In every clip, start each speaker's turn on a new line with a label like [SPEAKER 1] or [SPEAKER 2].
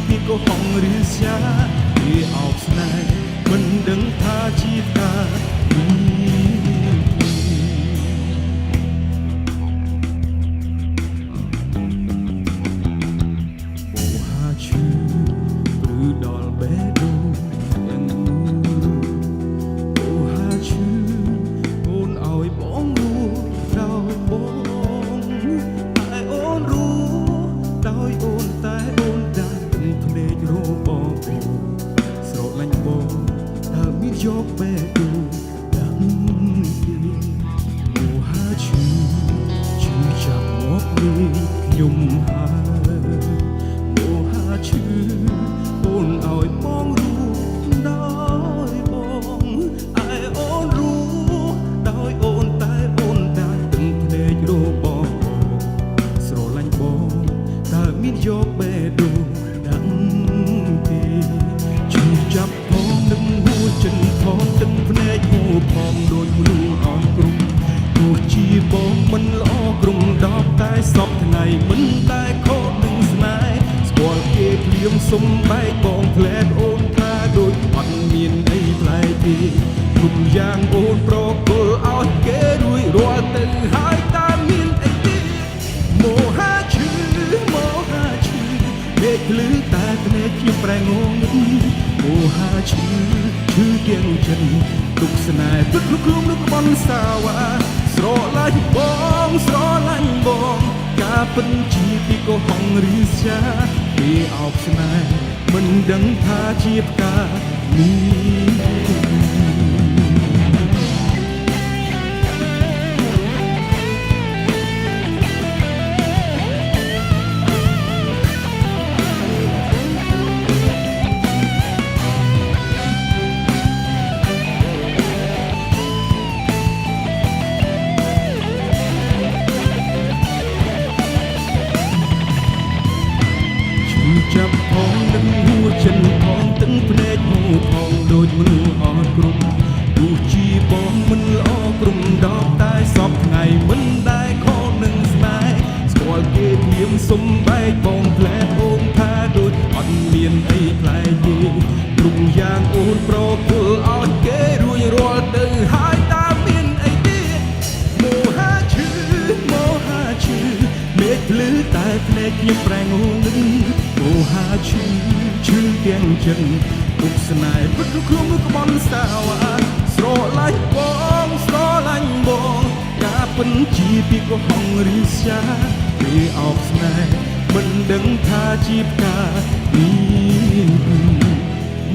[SPEAKER 1] ពីកុហកឬសាគេអោបស្នេហ៍មិនដឹងថាជាការដល់បេះដូងទាំងមូលអូហាឈឺអូនឲ្យបងរួចដោយបងតែអូនรู้ដោយអូនតែអូនដាច់ភ្នែករបងស្រឡាញ់បងថាមានយកបេះដូងដាក់គេអូហាឈឺចាប់មកវិញខ្ញុំហើយអូហាឈឺអូនឲ្យបងรู้ដោយបងឯអូនรู้ដោយអូនតែអូនដាច់ភ្នែករបងស្រឡាញ់បងតើមានយកបេះដូងដាក់ទេជួយចាប់ផងនឹងហួចចិនផងទឹកភ្នែកហូរផងដូចមនុស្សអន់គ្រប់ទោះជាបងមិនល្អក្រុមដប់តែសពថ្ងៃមិនដែលខកនឹងស្នេហ៍ស្គាល់គេភ្លាមសុំបែកបងផ្លែអូនថាដូចអត់មានអីប្លែកទេគ្រប់យ៉ាងអូនប្រគល់ឲ្យគេរួចរាល់ទៅហើយតើមានអីទេមោហាឈឺមោហាឈឺពេកភ្លឺតែភ្នែកខ្ញុំប្រែងងឹតមោហាឈឺឈឺទាំងចិត្តទុកស្នេហ៍ទឹកលុកលុំនឹងបនសាវ៉ាស្រឡាញ់បងស្រឡាញ់បងការពិតជាពីកុហកឬសាគេអោបស្នេហ៍មិនដឹងថាជាផ្កានេះចាប់ផងនឹងហួចចិនផងទឹកភ្នែកហូរផងដូចមនុស្សអត់គ្រប់ទោះជាបងមិនល្អក្រុមដប់តែសពថ្ងៃមិនដែលខកនឹងស្នេហ៍ស្គាល់គេភ្លាមសុំបែកបងផ្លែអូនថាដូចអត់មានអីប្លែកទេគ្រប់យ៉ាងអូនប្រគល់ឲ្យគេរួចរាល់ទៅហើយតើមានអីទៀតមោហាឈឺមោហាឈឺមេឃភ្លឺតែភ្នែកខ្ញុំប្រែងងឹតអូហាឈឺឈឺទាំងចិត្តទុកស្នេហ៍ពិតក្នុងនោះក្បន់សាវ៉ាស្រឡាញ់បងស្រឡាញ់បងការពិតជាពីកុហកឬសាគេអោបស្នេហ៍មិនដឹងថាជាផ្កានេះ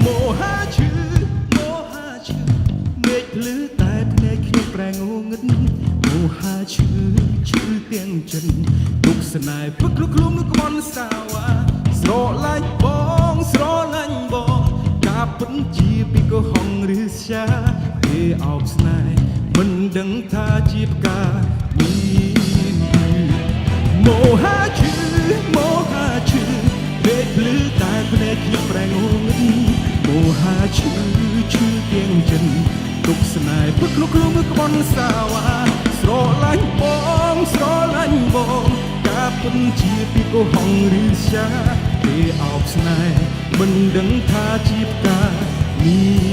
[SPEAKER 1] មោហាឈឺមោហាឈឺមេឃភ្លឺតែភ្នែកខ្ញុំប្រែងងឹតមោហាឈឺឈឺទាំងចិត្តទុកស្នេហ៍ពិតក្នុងនោះក្បន់សាវ៉ាស្រឡាញ់បងស្រឡាញ់បងការពិតជាពីកុហកឬសាគេអោបស្នេហ៍មិនដឹងថាជាផ្កានេះមោហាឈឺមោហាឈឺពេកភ្លឺតែភ្នែកខ្ញុំប្រែងងឹតមោហាឈឺឈឺទាំងចិត្តទុកស្នេហ៍ពិតក្នុងនោះក្បន់សាវ៉ាស្រឡាញ់បងស្រឡាញ់បងការពិតជាពីកុហកឬសាគេអោបស្នេហ៍មិនដឹងថាជាផ្កានេះ